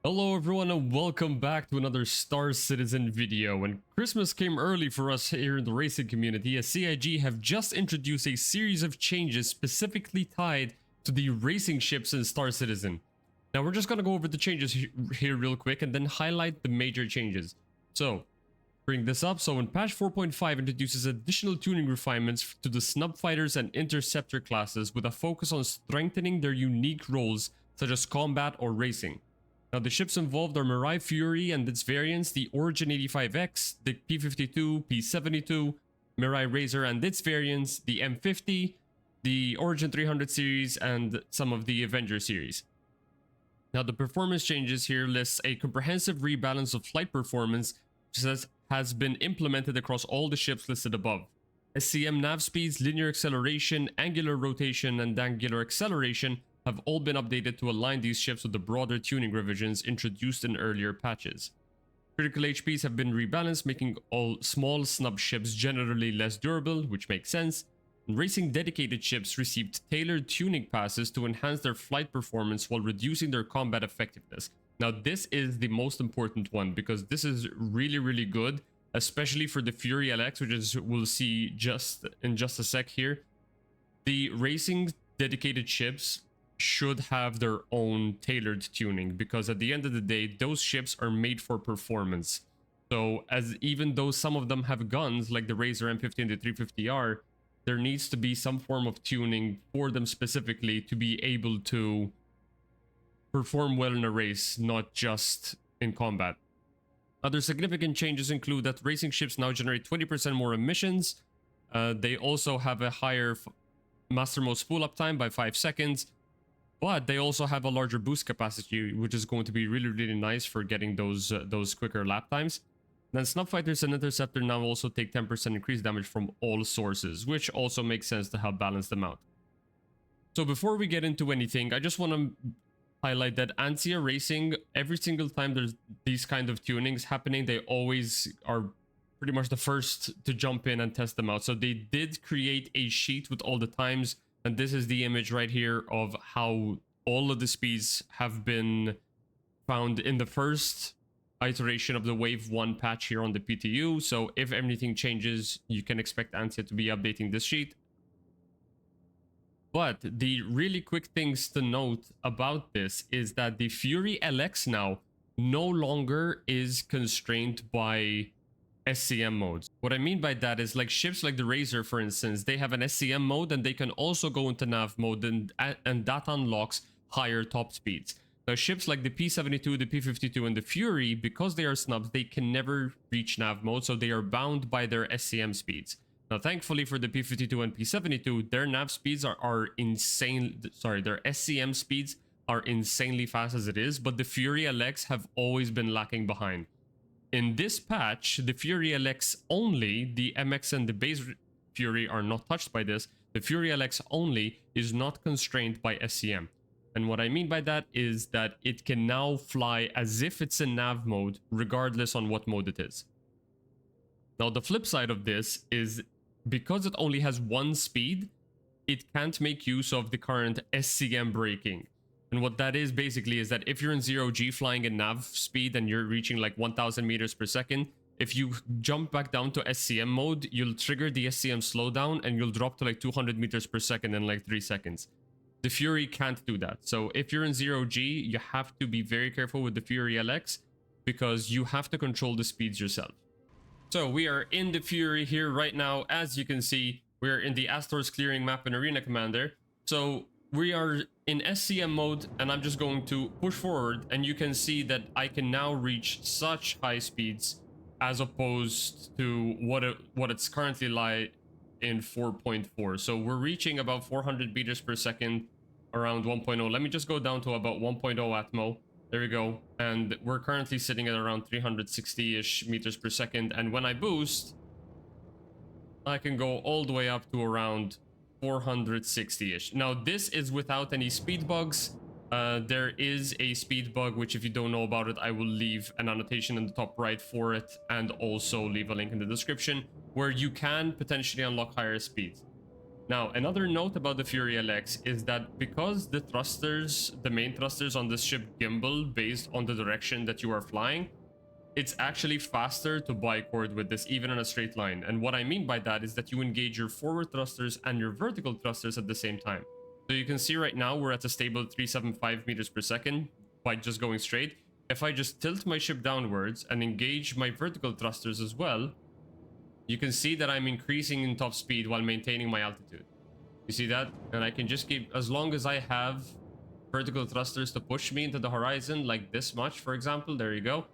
Hello everyone and welcome back to another Star Citizen video. And Christmas came early for us here in the racing community as CIG have just introduced a series of changes specifically tied to the racing ships in Star Citizen. Now we're just going to go over the changes here real quick and then highlight the major changes. So, bring this up. So when patch 4.5 introduces additional tuning refinements to the snub fighters and interceptor classes with a focus on strengthening their unique roles such as combat or racing. Now, the ships involved are Mirai Fury and its variants, the Origin 85X, the P-52, P-72, Mirai Razer and its variants, the M50, the Origin 300 series, and some of the Avenger series. Now, the performance changes here lists a comprehensive rebalance of flight performance, which has been implemented across all the ships listed above. SCM nav speeds, linear acceleration, angular rotation, and angular acceleration have all been updated to align these ships with the broader tuning revisions introduced in earlier patches. Critical HPs have been rebalanced, making all small snub ships generally less durable, which makes sense. And racing dedicated ships received tailored tuning passes to enhance their flight performance while reducing their combat effectiveness. Now this is the most important one because this is really good, especially for the Fury LX, which is we'll see in just a sec here. The racing dedicated ships should have their own tailored tuning because at the end of the day those ships are made for performance. So even though some of them have guns like the Razer M50 and the 350R, there needs to be some form of tuning for them specifically to be able to perform well in a race, not just in combat. Other significant changes include that racing ships now generate 20% more emissions. They also have a higher master mode spool up time by 5 seconds. But they also have a larger boost capacity, which is going to be really nice for getting those quicker lap times. Then snub fighters and interceptor now also take 10% increased damage from all sources, which also makes sense to help balance them out. So before we get into anything, I just want to highlight that ANSIA Racing, every single time there's these kind of tunings happening, they always are pretty much the first to jump in and test them out. So they did create a sheet with all the times. And this is the image right here of how all of the speeds have been found in the first iteration of the Wave 1 patch here on the PTU. So if anything changes, you can expect ANSIA to be updating this sheet. But the really quick things to note about this is that the Fury LX now no longer is constrained by SCM modes. What I mean by that is like ships like the Razer, for instance, they have an SCM mode and they can also go into nav mode and that unlocks higher top speeds. Now ships like the P-72, the P-52 and the Fury, because they are snubs, they can never reach nav mode, so they are bound by their SCM speeds. Now thankfully for the P-52 and P-72, their nav speeds are insane, sorry, their SCM speeds are insanely fast as it is, but the Fury LX have always been lacking behind. In this patch, the Fury LX only, the MX and the base Fury are not touched by this. The Fury LX only is not constrained by SCM. And what I mean by that is that it can now fly as if it's in nav mode, regardless on what mode it is. Now, the flip side of this is because it only has one speed, it can't make use of the current SCM braking. And what that is basically is that if you're in 0G flying in nav speed and you're reaching like 1000 meters per second, if you jump back down to SCM mode, you'll trigger the SCM slowdown and you'll drop to like 200 meters per second in like 3 seconds. The Fury can't do that. So if you're in 0G, you have to be very careful with the Fury LX because you have to control the speeds yourself. So we are in the Fury here right now. As you can see, we're in the Astor's clearing map in Arena Commander. So we are in SCM mode and I'm just going to push forward and you can see that I can now reach such high speeds as opposed to what it's currently like in 4.4. So we're reaching about 400 meters per second around 1.0. Let me just go down to about 1.0 Atmo. There we go. And we're currently sitting at around 360-ish meters per second. And when I boost, I can go all the way up to around 460-ish. Now, this is without any speed bugs. There is a speed bug, which if you don't know about it, I will leave an annotation in the top right for it and also leave a link in the description where you can potentially unlock higher speeds. Now, another note about the Fury LX is that because the thrusters, the main thrusters on this ship gimbal based on the direction that you are flying, it's actually faster to bichord with this, even in a straight line. And what I mean by that is that you engage your forward thrusters and your vertical thrusters at the same time. So you can see right now we're at a stable 375 meters per second by just going straight. If I just tilt my ship downwards and engage my vertical thrusters as well, you can see that I'm increasing in top speed while maintaining my altitude. You see that? And I can just keep, as long as I have vertical thrusters to push me into the horizon, like this much, for example, there you go.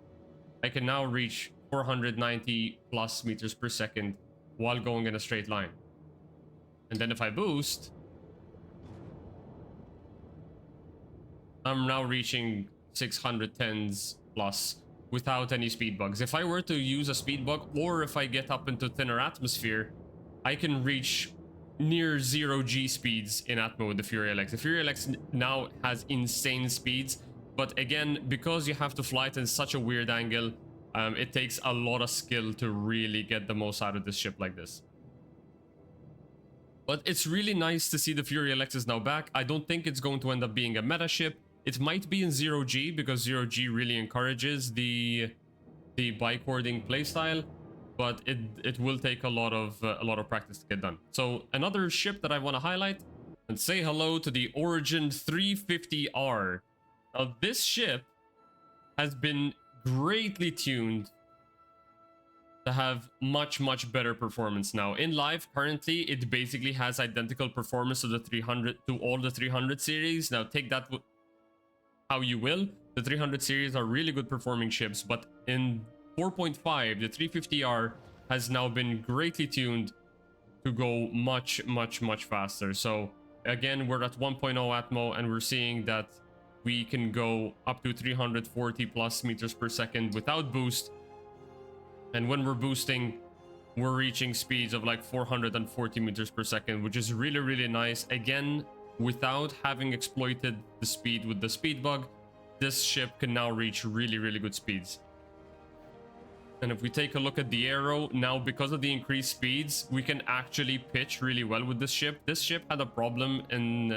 I can now reach 490 plus meters per second while going in a straight line. And then if I boost, I'm now reaching 610s plus without any speed bugs. If I were to use a speed bug, or if I get up into thinner atmosphere, I can reach near 0 G speeds in Atmo with the Fury LX. The Fury LX now has insane speeds, but again, because you have to fly it in such a weird angle, it takes a lot of skill to really get the most out of this ship like this. But it's really nice to see the Fury LX is now back. I don't think it's going to end up being a meta ship. It might be in 0 G because 0 G really encourages the bichording playstyle, but it will take a lot of practice to get done. So another ship that I want to highlight and say hello to the Origin 350R. Now this ship has been greatly tuned to have much better performance now. In live currently, it basically has identical performance to the 300 to all the 300 series. Now take that how you will. The 300 series are really good performing ships, but in 4.5, the 350R has now been greatly tuned to go much faster. So again, we're at 1.0 Atmo and we're seeing that we can go up to 340 plus meters per second without boost. And when we're boosting, we're reaching speeds of like 440 meters per second, which is really nice. Again, without having exploited the speed with the speed bug, this ship can now reach really good speeds. And if we take a look at the aero, now because of the increased speeds, we can actually pitch really well with this ship. This ship had a problem in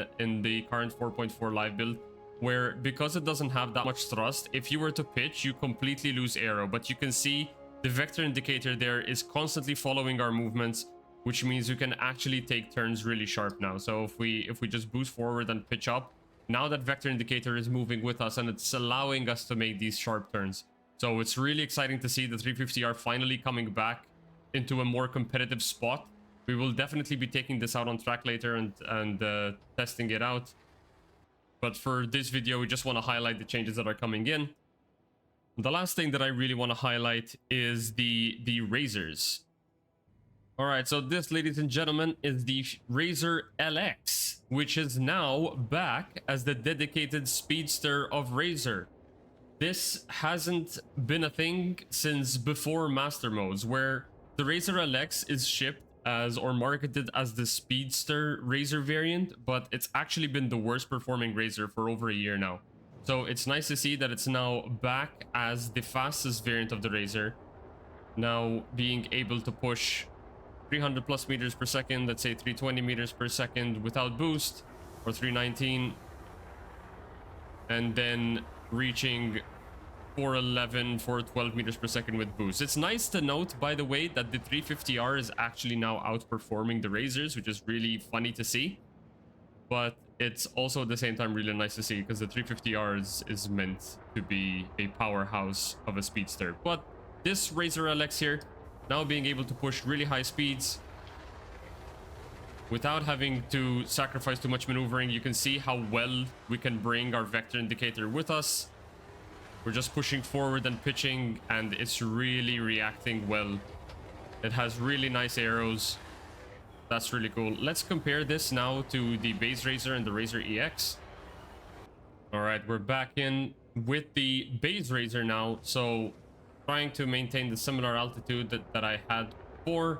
the current 4.4 live build, where because it doesn't have that much thrust, if you were to pitch, you completely lose aero. But you can see the vector indicator there is constantly following our movements, which means we can actually take turns really sharp now. So if we just boost forward and pitch up, now that vector indicator is moving with us and it's allowing us to make these sharp turns. So it's really exciting to see the 350R finally coming back into a more competitive spot. We will definitely be taking this out on track later and testing it out. But for this video, we just want to highlight the changes that are coming in. The last thing that I really want to highlight is the Razers. All right, so this, ladies and gentlemen, is the Razer LX, which is now back as the dedicated speedster of Razer. This hasn't been a thing since before Master Modes, where the Razer LX is shipped as or marketed as the speedster Razer variant, but it's actually been the worst performing Razer for over a year now. So it's nice to see that it's now back as the fastest variant of the Razer, now being able to push 300 plus meters per second, let's say 320 meters per second without boost, or 319, and then reaching 411, 412 meters per second with boost. It's nice to note, by the way, that the 350R is actually now outperforming the Razers, which is really funny to see. But it's also at the same time really nice to see, because the 350R is meant to be a powerhouse of a speedster. But this Razer LX here, now being able to push really high speeds without having to sacrifice too much maneuvering. You can see how well we can bring our vector indicator with us. We're just pushing forward and pitching, and it's really reacting well. It has really nice arrows. That's really cool. Let's compare this now to the base Razer and the Razer EX. All right, we're back in with the base Razer now. So trying to maintain the similar altitude that I had before.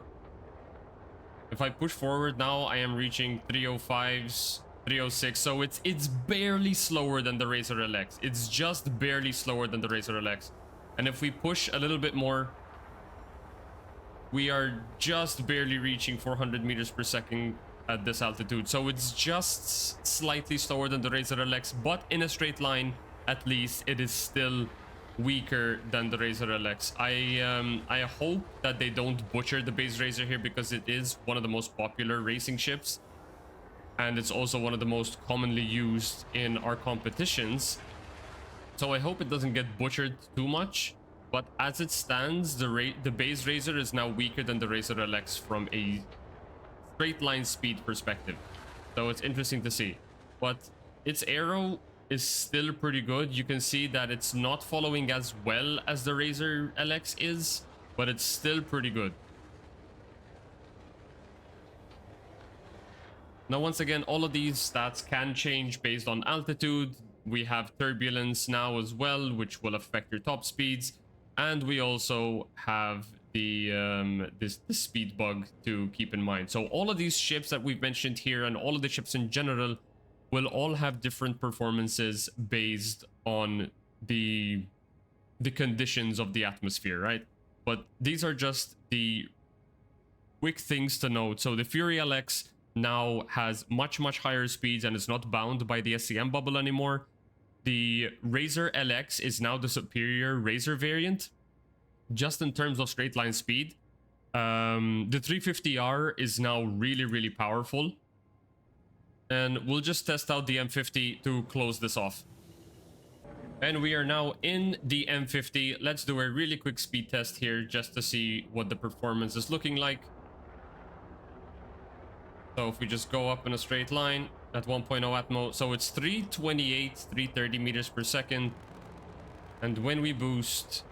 If I push forward now, I am reaching 305s, 306. So it's barely slower than the Razer LX. It's just barely slower than the Razer LX. And if we push a little bit more, we are just barely reaching 400 meters per second at this altitude. So it's just slightly slower than the Razer LX, but in a straight line, at least, it is still weaker than the Razer LX. I hope that they don't butcher the base Razer here, because it is one of the most popular racing ships, and it's also one of the most commonly used in our competitions. So I hope it doesn't get butchered too much. But as it stands, the base Razer is now weaker than the Razer LX from a straight line speed perspective. So it's interesting to see. But its aero is still pretty good. You can see that it's not following as well as the Razer LX is, but it's still pretty good. Now, once again, all of these stats can change based on altitude. We have turbulence now as well, which will affect your top speeds. And we also have the this speed bug to keep in mind. So all of these ships that we've mentioned here, and all of the ships in general, will all have different performances based on the conditions of the atmosphere, right? But these are just the quick things to note. So the Fury LX now has much higher speeds and is not bound by the SCM bubble anymore. The Razer LX is now the superior Razer variant, just in terms of straight line speed. The 350R is now really powerful. And we'll just test out the M50 to close this off. And we are now in the M50. Let's do a really quick speed test here just to see what the performance is looking like. So if we just go up in a straight line at 1.0 atmo, so it's 328, 330 meters per second. And when we boost,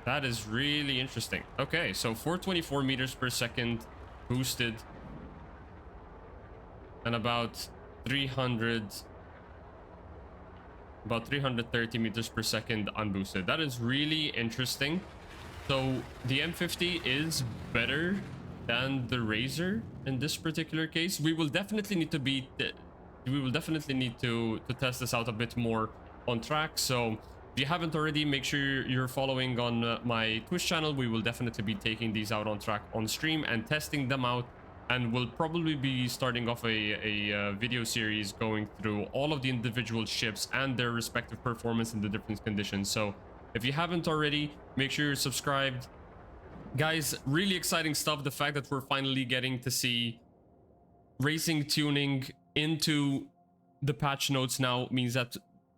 that is really interesting. Okay, so 424 meters per second boosted, and about 330 meters per second unboosted. That is really interesting. So the M50 is better than the Razer in this particular case. We will definitely need to test this out a bit more on track. So if you haven't already, make sure you're following on my Twitch channel. We will definitely be taking these out on track on stream and testing them out. And we'll probably be starting off a video series going through all of the individual ships and their respective performance in the different conditions. So if you haven't already, make sure you're subscribed. Guys, really exciting stuff. The fact that we're finally getting to see racing tuning into the patch notes now means that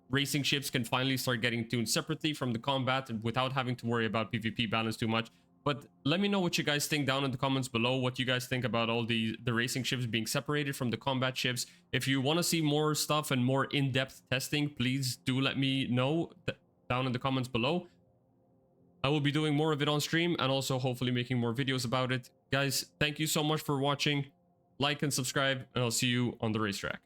racing ships can finally start getting tuned separately from the combat without having to worry about PvP balance too much. But let me know what you guys think down in the comments below, what you guys think about all the racing ships being separated from the combat ships. If you want to see more stuff and more in-depth testing, please do let me know down in the comments below. I will be doing more of it on stream and also hopefully making more videos about it. Guys, thank you so much for watching. Like and subscribe, and I'll see you on the racetrack.